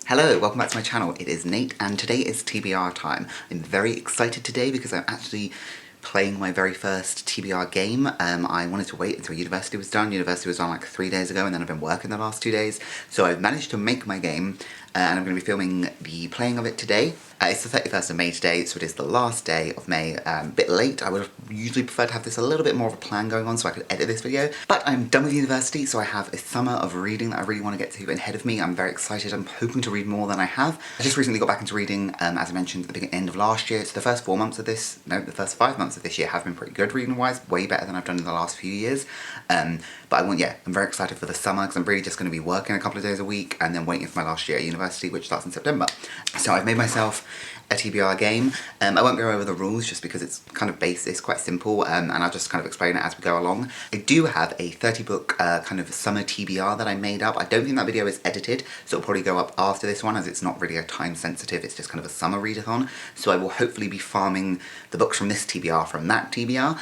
Hello, welcome back to my channel. It is Nate and today is TBR time. I'm very excited today because I'm actually playing my very first TBR game. I wanted to wait until university was done. University was done like 3 days ago and then I've been working the last 2 days. So I've managed to make my game and I'm going to be filming the playing of it today. It's the 31st of May today, so it is the last day of May. A bit late. I would have usually preferred to have this a little bit more of a plan going on so I could edit this video. But I'm done with university, so I have a summer of reading that I really want to get to ahead of me. I'm very excited. I'm hoping to read more than I have. I just recently got back into reading, as I mentioned at the end of last year. So the first 5 months of this year have been pretty good reading-wise, way better than I've done in the last few years. But I'm very excited for the summer because I'm really just going to be working a couple of days a week and then waiting for my last year at university, which starts in September. So I've made myself a TBR game. I won't go over the rules just because it's kind of basic, it's quite simple, and I'll just kind of explain it as we go along. I do have a 30 book kind of summer TBR that I made up. I don't think that video is edited, so it'll probably go up after this one as it's not really a time sensitive, it's just kind of a summer readathon. So I will hopefully be farming the books from this TBR from that TBR,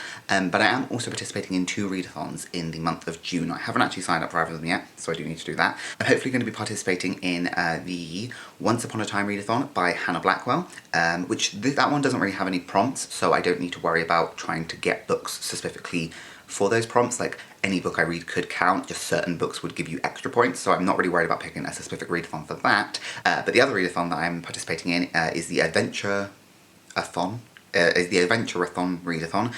but I am also participating in 2 readathons in the month of June. I haven't actually signed up for either of them yet, so I do need to do that. I'm hopefully going to be participating in the Once Upon a Time readathon by Hannah Blackwell. That one doesn't really have any prompts, so I don't need to worry about trying to get books specifically for those prompts. Like, any book I read could count, just certain books would give you extra points, so I'm not really worried about picking a specific readathon for that. But the other readathon that I'm participating in is the Adventure-a-thon. Is the Adventure-a-thon readathon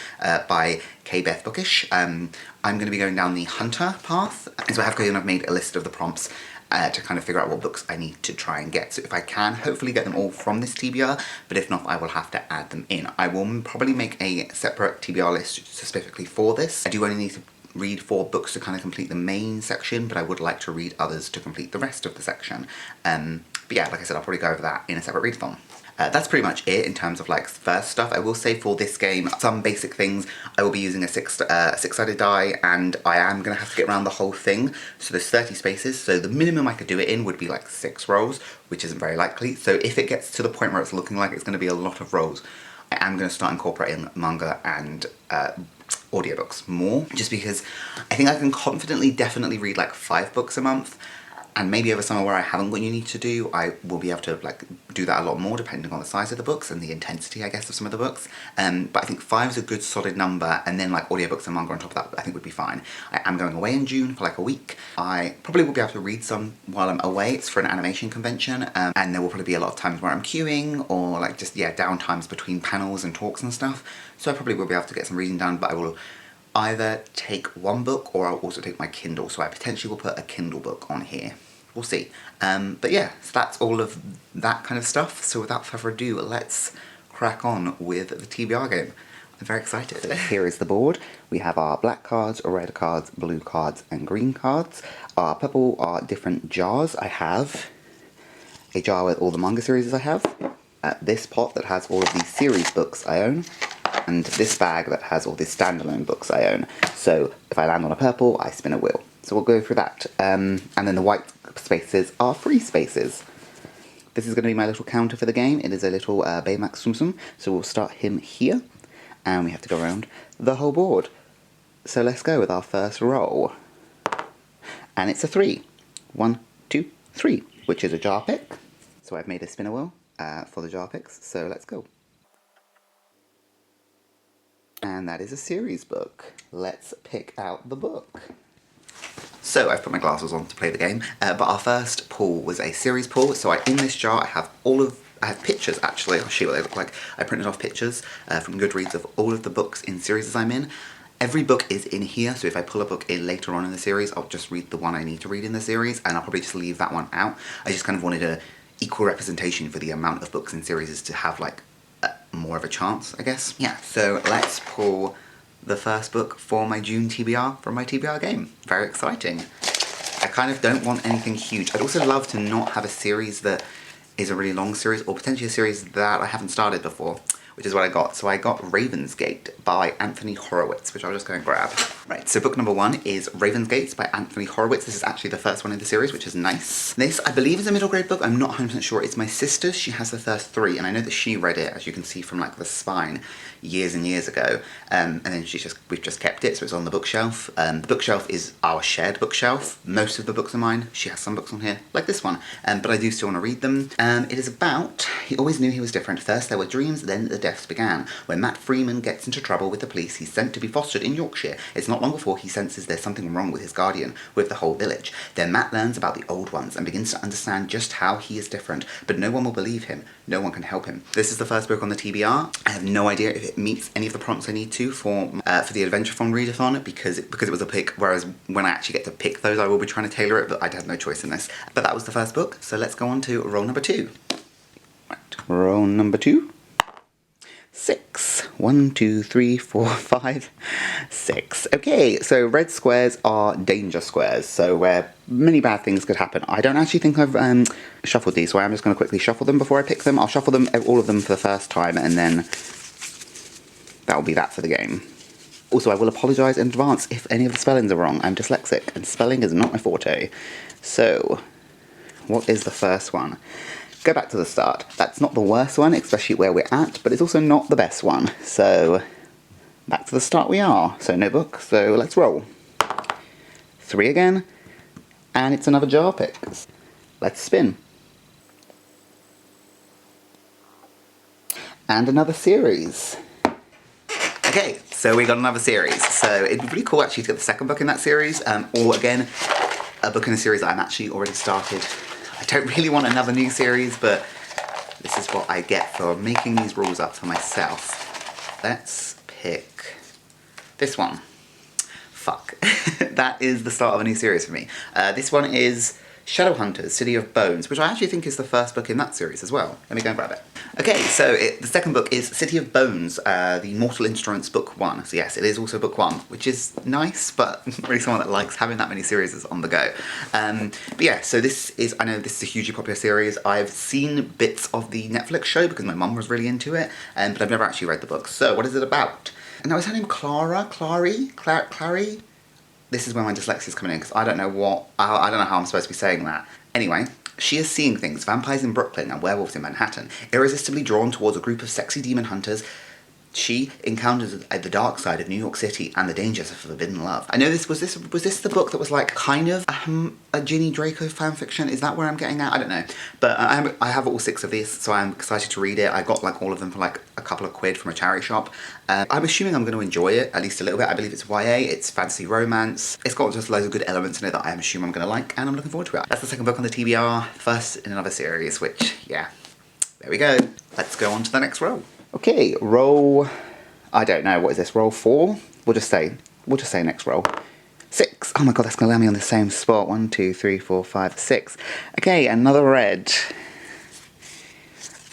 by K. Beth Bookish. I'm going to be going down the Hunter path, and so I've made a list of the prompts to kind of figure out what books I need to try and get. So if I can, hopefully get them all from this TBR, but if not, I will have to add them in. I will probably make a separate TBR list specifically for this. I do only need to read 4 books to kind of complete the main section, but I would like to read others to complete the rest of the section. But yeah, like I said, I'll probably go over that in a separate readathon. That's pretty much it in terms of like first stuff. I will say for this game, some basic things, I will be using a six-sided die, and I am going to have to get around the whole thing. So there's 30 spaces, so the minimum I could do it in would be like 6 rolls, which isn't very likely. So if it gets to the point where it's looking like it's going to be a lot of rolls, I am going to start incorporating manga and audiobooks more, just because I think I can confidently definitely read like 5 books a month. And maybe over summer where I haven't what you need to do, I will be able to like do that a lot more depending on the size of the books and the intensity, I guess, of some of the books. But I think 5 is a good solid number, and then like audiobooks and manga on top of that I think would be fine. I am going away in June for like a week. I probably will be able to read some while I'm away. It's for an animation convention, and there will probably be a lot of times where I'm queuing or like just, yeah, down times between panels and talks and stuff. So I probably will be able to get some reading done, but I will either take 1 book or I'll also take my Kindle. So I potentially will put a Kindle book on here. We'll see. But yeah, so that's all of that kind of stuff. So without further ado, let's crack on with the TBR game. I'm very excited. Here is the board. We have our black cards, red cards, blue cards, and green cards. Our purple are different jars. I have a jar with all the manga series I have, this pot that has all of the series books I own, and this bag that has all the standalone books I own. So if I land on a purple, I spin a wheel. So we'll go through that. And then the white spaces are free spaces. This is going to be my little counter for the game. It is a little Baymax Tsum Tsum. So we'll start him here. And we have to go around the whole board. So let's go with our first roll. And it's a 3. 1, 2, 3, which is a jar pick. So I've made a spinner wheel for the jar picks. So let's go. And that is a series book. Let's pick out the book. So I've put my glasses on to play the game, but our first pull was a series pull. So in this jar I have pictures actually. I'll show you what they look like. I printed off pictures from Goodreads of all of the books in series I'm in. Every book is in here, so if I pull a book in later on in the series, I'll just read the one I need to read in the series, and I'll probably just leave that one out. I just kind of wanted a equal representation for the amount of books in series to have like more of a chance, I guess. Yeah, so let's pull the first book for my June TBR from my TBR game. Very exciting. I kind of don't want anything huge. I'd also love to not have a series that is a really long series, or potentially a series that I haven't started before, which is what I got. So I got Ravensgate by Anthony Horowitz, which I'll just go and grab. Right, so book number 1 is Ravensgates by Anthony Horowitz. This is actually the first one in the series, which is nice. This, I believe, is a middle grade book. I'm not 100% sure. It's my sister's. She has the first 3, and I know that she read it, as you can see from like the spine, years and years ago. And then we've just kept it, so it's on the bookshelf. The bookshelf is our shared bookshelf. Most of the books are mine. She has some books on here, like this one, but I do still want to read them. It is about, he always knew he was different. First there were dreams, then the deaths began. When Matt Freeman gets into trouble with the police, he's sent to be fostered in Yorkshire. It's not long before he senses there's something wrong with his guardian, with the whole village. Then Matt learns about the old ones and begins to understand just how he is different, but no one will believe him. No one can help him. This is the first book on the TBR. I have no idea if it meets any of the prompts I need to for the Adventure Fund Readathon because it was a pick, whereas when I actually get to pick those I will be trying to tailor it, but I had no choice in this. But that was the first book, so let's go on to roll number 2. Right, roll number 2. 6. 1, 2, 3, 4, 5, 6. Okay, so red squares are danger squares, so where many bad things could happen. I don't actually think I've shuffled these, so I'm just going to quickly shuffle them before I pick them. I'll shuffle them, all of them for the first time, and then that will be that for the game. Also, I will apologise in advance if any of the spellings are wrong. I'm dyslexic, and spelling is not my forte. So, what is the first one? Go back to the start. That's not the worst one, especially where we're at, but it's also not the best one. So, back to the start we are. So, no book, so let's roll. 3 again, and it's another jar pick. Let's spin. And another series. Okay, so we got another series. So it'd be really cool actually to get the second book in that series, or again, a book in a series that I'm actually already started. I don't really want another new series, but this is what I get for making these rules up for myself. Let's pick this one. Fuck. That is the start of a new series for me. This one is Shadowhunters, City of Bones, which I actually think is the first book in that series as well. Let me go and grab it. Okay, so the second book is City of Bones, the Mortal Instruments Book 1. So yes, it is also Book 1, which is nice, but not really someone that likes having that many series on the go. But yeah, so this is, I know this is a hugely popular series. I've seen bits of the Netflix show because my mum was really into it, but I've never actually read the book. So what is it about? And now is her name Clary? This is where my dyslexia is coming in because I don't know I don't know how I'm supposed to be saying that. Anyway, she is seeing things, vampires in Brooklyn and werewolves in Manhattan. Irresistibly drawn towards a group of sexy demon hunters, she encounters the dark side of New York City and the dangers of forbidden love. I know was this the book that was like kind of a Ginny Draco fanfiction? Is that where I'm getting at? I don't know. But I have all 6 of these, so I'm excited to read it. I got like all of them for like a couple of quid from a charity shop. I'm assuming I'm going to enjoy it, at least a little bit. I believe it's YA, it's fantasy romance. It's got just loads of good elements in it that I assume I'm going to like, and I'm looking forward to it. That's the second book on the TBR, first in another series, which, yeah, there we go. Let's go on to the next roll. Okay, roll, I don't know, what is this, roll 4? We'll just say next roll. 6, oh my god, that's going to land me on the same spot. 1, 2, 3, 4, 5, 6. Okay, another red.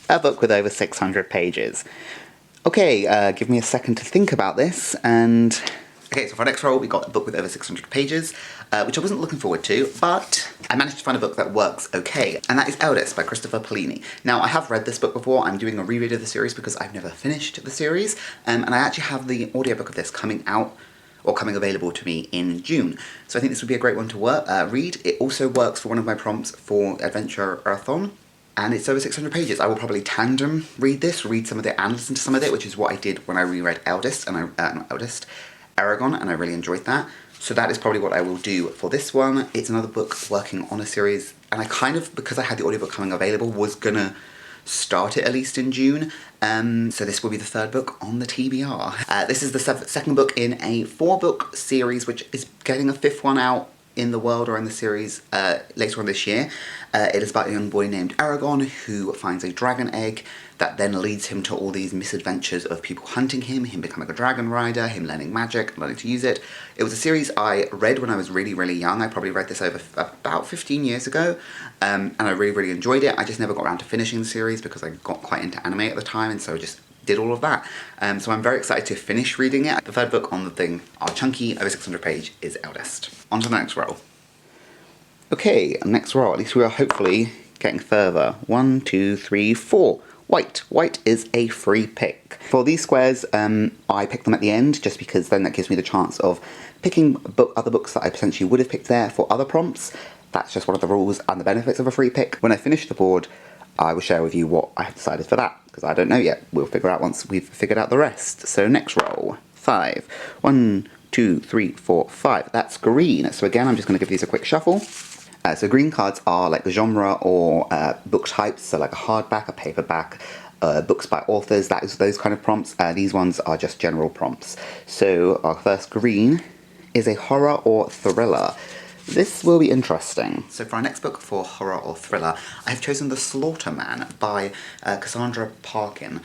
A book with over 600 pages. Okay, give me a second to think about this, and... Okay, so for our next roll, we got a book with over 600 pages, which I wasn't looking forward to, but I managed to find a book that works okay, and that is Eldest by Christopher Polini. Now, I have read this book before. I'm doing a reread of the series because I've never finished the series, and I actually have the audiobook of this coming out, or coming available to me in June. So I think this would be a great one to read. It also works for one of my prompts for Adventure-a-thon, and it's over 600 pages. I will probably tandem read this, read some of it and listen to some of it, which is what I did when I reread Aragon, and I really enjoyed that. So that is probably what I will do for this one. It's another book working on a series, and I kind of, because I had the audiobook coming available, was gonna start it at least in June. So this will be the third book on the TBR. This is the second book in a 4-book series, which is getting a 5th one out in the world or in the series later on this year. It is about a young boy named Aragon who finds a dragon egg that then leads him to all these misadventures of people hunting him becoming a dragon rider, him learning magic, learning to use it. It was a series I read when I was really, really young. I probably read this over about 15 years ago, and I really, really enjoyed it. I just never got around to finishing the series because I got quite into anime at the time, and so I just did all of that. So I'm very excited to finish reading it. The third book on the thing, our chunky, over 600 page, is Eldest. On to the next roll. Okay, next roll. At least we are hopefully getting further. 1, 2, 3, 4. white. White is a free pick. For these squares, I pick them at the end just because then that gives me the chance of picking other books that I potentially would have picked there for other prompts. That's just one of the rules and the benefits of a free pick. When I finish the board, I will share with you what I have decided for that, because I don't know yet. We'll figure out once we've figured out the rest. So next roll, 5. 1, 2, 3, 4, 5. That's green. So again, I'm just going to give these a quick shuffle. So green cards are like genre or book types, so like a hardback, a paperback, books by authors, that is those kind of prompts. These ones are just general prompts. So our first green is a horror or thriller. This will be interesting. So for our next book for horror or thriller, I have chosen The Slaughterman by Cassandra Parkin.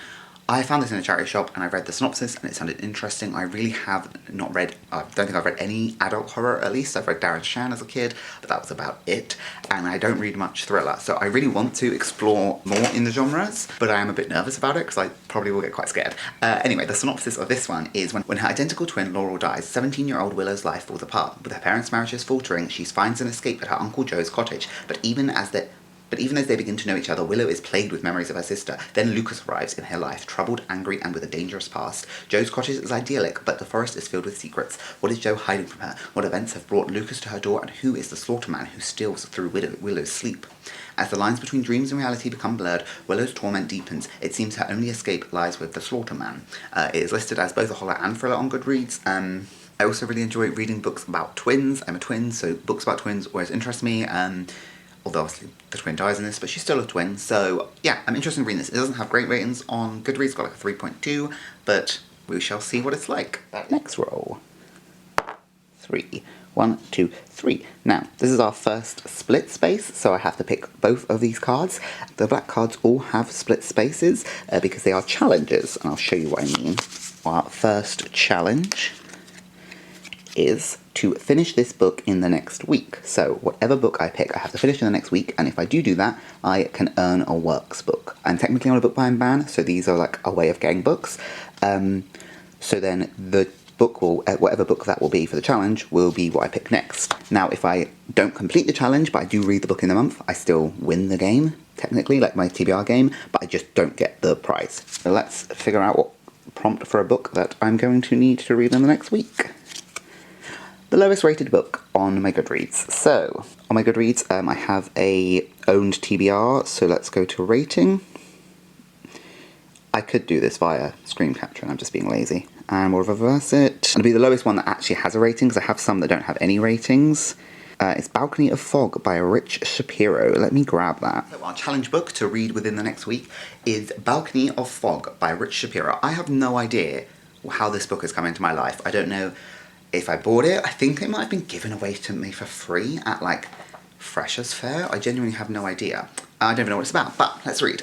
I found this in a charity shop and I read the synopsis and it sounded interesting. I really have not read, I don't think I've read any adult horror at least. I've read Darren Shan as a kid, but that was about it. And I don't read much thriller. So I really want to explore more in the genres, but I am a bit nervous about it because I probably will get quite scared. Anyway, the synopsis of this one is when her identical twin Laurel dies, 17-year-old Willow's life falls apart. With her parents' marriages faltering, she finds an escape at her Uncle Joe's cottage, but even as they begin to know each other, Willow is plagued with memories of her sister. Then Lucas arrives in her life, troubled, angry, and with a dangerous past. Joe's cottage is idyllic, but the forest is filled with secrets. What is Joe hiding from her? What events have brought Lucas to her door, and who is the slaughterman who steals through Willow's sleep? As the lines between dreams and reality become blurred, Willow's torment deepens. It seems her only escape lies with the slaughterman. It is listed as both a horror and thriller on Goodreads. I also really enjoy reading books about twins. I'm a twin, so books about twins always interest me. Although obviously the twin dies in this, but she's still a twin, so yeah, I'm interested in reading this. It doesn't have great ratings on Goodreads, it's got like a 3.2, but we shall see what it's like. Next roll. 3. 1, 2, 3. Now, this is our first split space, so I have to pick both of these cards. The black cards all have split spaces because they are challenges, and I'll show you what I mean. Our first challenge is to finish this book in the next week. So whatever book I pick, I have to finish in the next week, and if I do that, I can earn a works book. I'm technically on a book buying ban, so these are like a way of getting books. So then the book will, whatever book that will be for the challenge, will be what I pick next. Now, if I don't complete the challenge, but I do read the book in the month, I still win the game, technically, like my TBR game, but I just don't get the prize. So let's figure out what prompt for a book that I'm going to need to read in the next week. The lowest rated book on my Goodreads. So, on my Goodreads, I have a owned TBR, so let's go to rating. I could do this via screen capture, and I'm just being lazy. And we'll reverse it. It'll be the lowest one that actually has a rating, because I have some that don't have any ratings. It's Balcony of Fog by Rich Shapiro. Let me grab that. So our challenge book to read within the next week is Balcony of Fog by Rich Shapiro. I have no idea how this book has come into my life. I don't know if I bought it. I think it might have been given away to me for free at like Freshers' Fair. I genuinely have no idea. I don't even know what it's about, but let's read.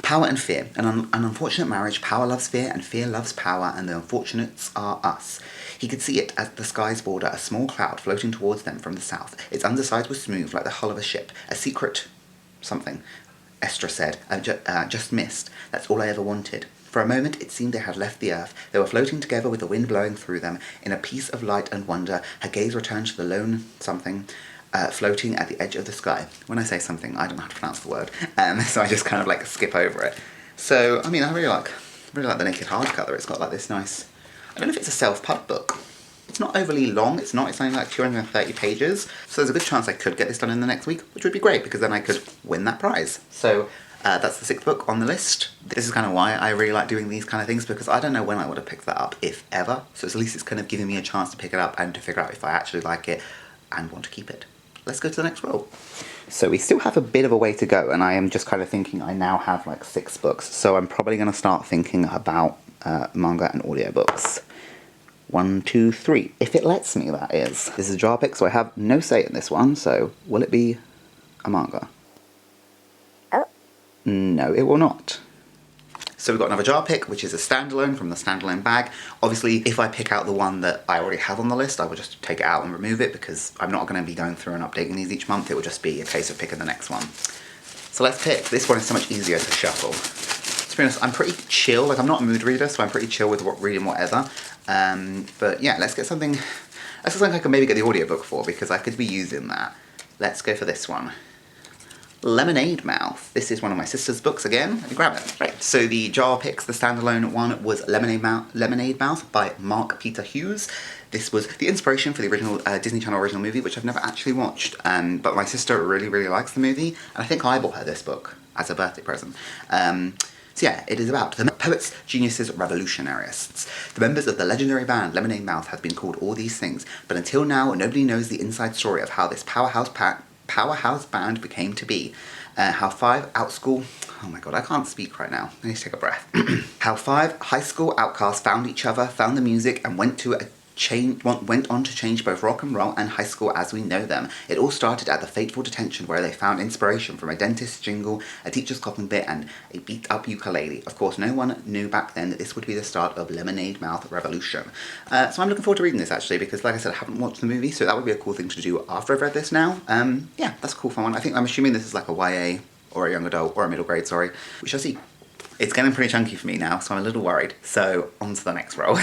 Power and fear. An unfortunate marriage. Power loves fear and fear loves power, and the unfortunates are us. He could see it as the skies border a small cloud floating towards them from the south. Its undersides were smooth like the hull of a ship. A secret something, Estra said. Just missed. That's all I ever wanted. For a moment, it seemed they had left the earth. They were floating together with the wind blowing through them. In a piece of light and wonder, her gaze returned to the lone something floating at the edge of the sky. When I say something, I don't know how to pronounce the word, so I just kind of like skip over it. So, I mean, I really like the naked hardcover. It's got like this nice, I don't know if it's a self-pub book. It's not overly long, it's only like 230 pages, so there's a good chance I could get this done in the next week, which would be great, because then I could win that prize. So, that's the 6th book on the list. This is kind of why I really like doing these kind of things, because I don't know when I would have picked that up, if ever. So at least it's kind of giving me a chance to pick it up and to figure out if I actually like it and want to keep it. Let's go to the next roll. So we still have a bit of a way to go, and I am just kind of thinking I now have like 6 books. So I'm probably going to start thinking about manga and audiobooks. 1, 2, 3. If it lets me, that is. This is a jar pick, so I have no say in this one. So will it be a manga? No, it will not. So we've got another jar pick, which is a standalone from the standalone bag. Obviously, if I pick out the one that I already have on the list, I will just take it out and remove it, because I'm not going to be going through and updating these each month. It will just be a case of picking the next one. So let's pick. This one is so much easier to shuffle. To be honest, I'm pretty chill. Like, I'm not a mood reader, so I'm pretty chill with reading whatever. But yeah, let's get something I can maybe get the audiobook for, because I could be using that. Let's go for this one. Lemonade Mouth. This is one of my sister's books again. Let me grab it. Right, so the jar picks, the standalone one, was Lemonade Mouth by Mark Peter Hughes. This was the inspiration for the original Disney Channel original movie, which I've never actually watched, but my sister really likes the movie, and I think I bought her this book as a birthday present. So yeah, it is about the poets, geniuses, revolutionists. The members of the legendary band Lemonade Mouth have been called all these things, but until now nobody knows the inside story of how this powerhouse band became to be. How five oh my god, I can't speak right now. I need to take a breath. How five high school outcasts found each other, found the music, and went on to change both rock and roll and high school as we know them. It all started at the fateful detention where they found inspiration from a dentist's jingle, a teacher's coughing bit, and a beat-up ukulele. Of course, no one knew back then that this would be the start of Lemonade Mouth Revolution. So I'm looking forward to reading this, actually, because like I said, I haven't watched the movie, so that would be a cool thing to do after I've read this now. Yeah, that's a cool fun one. I'm assuming this is like a YA, or a young adult, or a middle grade, sorry. We shall see. It's getting pretty chunky for me now, so I'm a little worried. So, on to the next roll.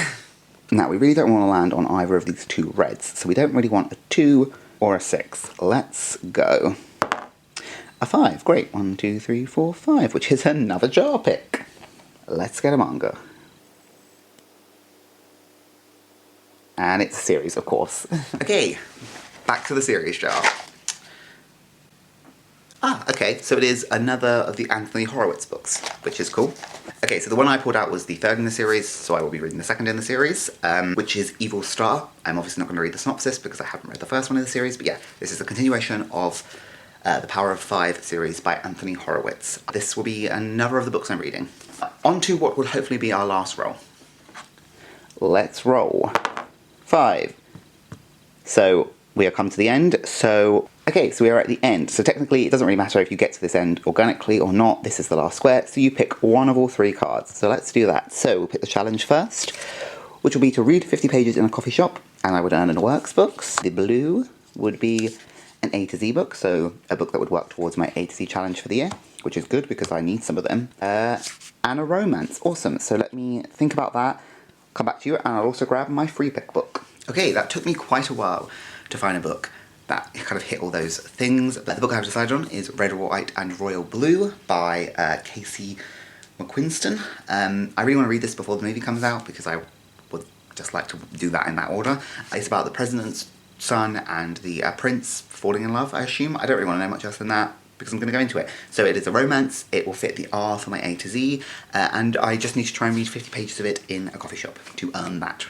Now, we really don't want to land on either of these two reds, so we don't really want a 2 or a 6. Let's go. A 5, great. 1, 2, 3, 4, 5, which is another jar pick. Let's get a manga. And it's a series, of course. Okay, back to the series jar. Okay, so it is another of the Anthony Horowitz books, which is cool. Okay, so the one I pulled out was the third in the series, so I will be reading the second in the series, which is Evil Star. I'm obviously not going to read the synopsis because I haven't read the first one in the series, but yeah, this is a continuation of the Power of Five series by Anthony Horowitz. This will be another of the books I'm reading. On to what will hopefully be our last roll. Let's roll. 5. So, we have come to the end, okay, so we are at the end. So technically, it doesn't really matter if you get to this end organically or not. This is the last square, so you pick one of all 3 cards. So let's do that. So we'll pick the challenge first, which will be to read 50 pages in a coffee shop, and I would earn an works books. The blue would be an A to Z book, so a book that would work towards my A to Z challenge for the year, which is good because I need some of them. And a romance, awesome. So let me think about that, come back to you, and I'll also grab my free pick book. Okay, that took me quite a while to find a book that kind of hit all those things, but the book I've decided on is Red, White and Royal Blue by Casey McQuiston. I really want to read this before the movie comes out because I would just like to do that in that order. It's about the president's son and the prince falling in love, I assume. I don't really want to know much else than that because I'm going to go into it. So it is a romance, it will fit the R for my A to Z, and I just need to try and read 50 pages of it in a coffee shop to earn that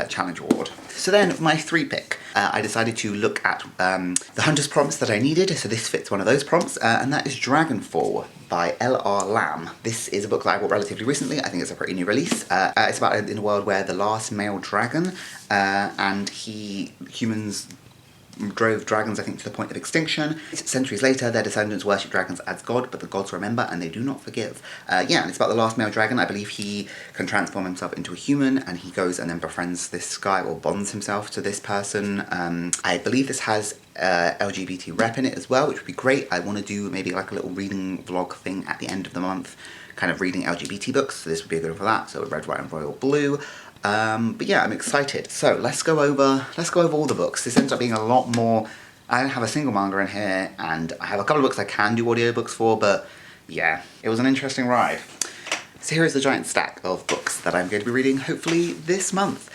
challenge reward. So then, my 3 pick, I decided to look at the Hunter's prompts that I needed, so this fits one of those prompts, and that is Dragonfall by L.R. Lamb. This is a book that I bought relatively recently. I think it's a pretty new release. It's about in a world where the last male dragon, and humans drove dragons, I think, to the point of extinction. Centuries later, their descendants worship dragons as god, but the gods remember and they do not forgive. Yeah, and it's about the last male dragon. I believe he can transform himself into a human, and he goes and then befriends this guy, or bonds himself to this person. I believe this has LGBT rep in it as well, which would be great. I want to do maybe like a little reading vlog thing at the end of the month, kind of reading LGBT books, so this would be good for that. So Red, White and Royal Blue. But yeah, I'm excited. So let's go over all the books. This ends up being a lot more. I don't have a single manga in here, and I have a couple of books I can do audiobooks for, but yeah, it was an interesting ride. So here is the giant stack of books that I'm going to be reading, hopefully this month.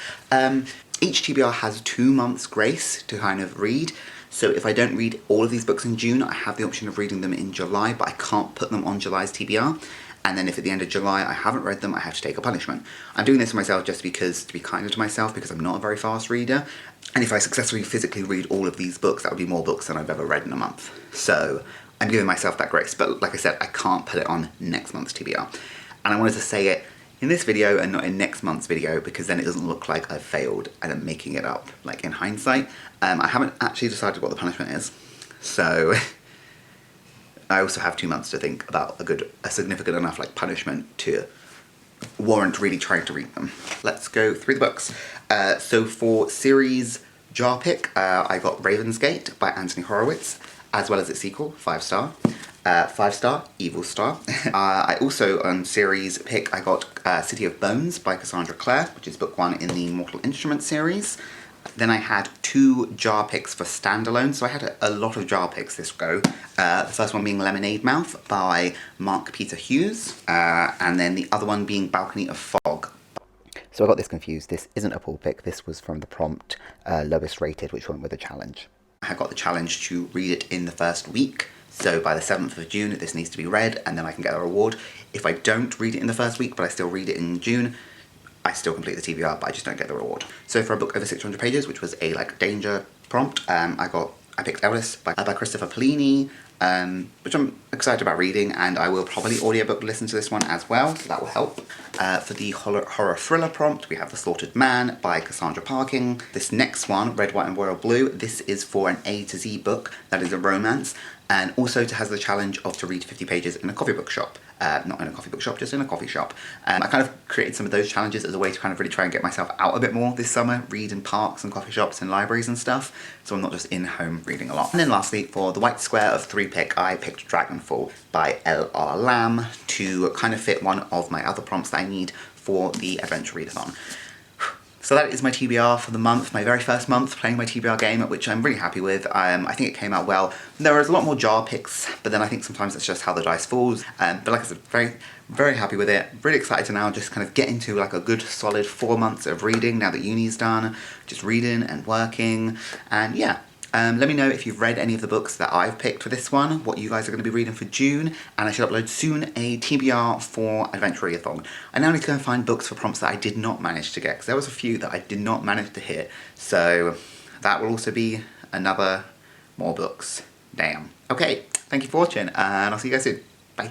Each TBR has 2 months grace to kind of read. So if I don't read all of these books in June, I have the option of reading them in July, but I can't put them on July's TBR. And then if at the end of July I haven't read them, I have to take a punishment. I'm doing this for myself just because, to be kinder to myself, because I'm not a very fast reader. And if I successfully physically read all of these books, that would be more books than I've ever read in a month. So I'm giving myself that grace. But like I said, I can't put it on next month's TBR. And I wanted to say it in this video and not in next month's video, because then it doesn't look like I've failed and I'm making it up, like in hindsight. I haven't actually decided what the punishment is. So I also have 2 months to think about a significant enough like punishment to warrant really trying to read them. Let's go through the books. So for series jar pick, I got Ravensgate by Anthony Horowitz, as well as its sequel, 5-star. 5-star, Evil Star. I also, on series pick, I got City of Bones by Cassandra Clare, which is book 1 in the Mortal Instruments series. Then I had 2 jar picks for standalone, so I had a lot of jar picks this go. The first one being Lemonade Mouth by Mark Peter Hughes, and then the other one being Balcony of Fog. So I got this confused. This isn't a pull pick, this was from the prompt lowest rated, which went with the challenge. I got the challenge to read it in the first week, so by the 7th of June this needs to be read and then I can get a reward. If I don't read it in the first week but I still read it in June, I still complete the TBR, but I just don't get the reward. So for a book over 600 pages, which was a danger prompt, I picked Ellis by Christopher Polini, which I'm excited about reading, and I will probably audiobook listen to this one as well, so that will help. For the horror thriller prompt, we have The Slaughtered Man by Cassandra Parking. This next one, Red, White and Royal Blue, this is for an A to Z book that is a romance, and also has the challenge of to read 50 pages in a coffee book shop. Not in a coffee book shop, just in a coffee shop. I kind of created some of those challenges as a way to kind of really try and get myself out a bit more this summer, read in parks and coffee shops and libraries and stuff, so I'm not just in home reading a lot. And then lastly, for the white square of 3 pick, I picked Dragonfall by L.R. Lamb to kind of fit one of my other prompts that I need for the Adventure Readathon. So that is my TBR for the month, my very first month playing my TBR game, which I'm really happy with. I think it came out well. There was a lot more jar picks, but then I think sometimes it's just how the dice falls. But like I said, very, very happy with it. Really excited to now just kind of get into like a good solid 4 months of reading now that uni's done. Just reading and working, and yeah. Let me know if you've read any of the books that I've picked for this one, what you guys are going to be reading for June, and I should upload soon a TBR for Adventure Readathon. I now need to go and find books for prompts that I did not manage to get, because there was a few that I did not manage to hit, so that will also be another more books. Damn. Okay, thank you for watching, and I'll see you guys soon. Bye.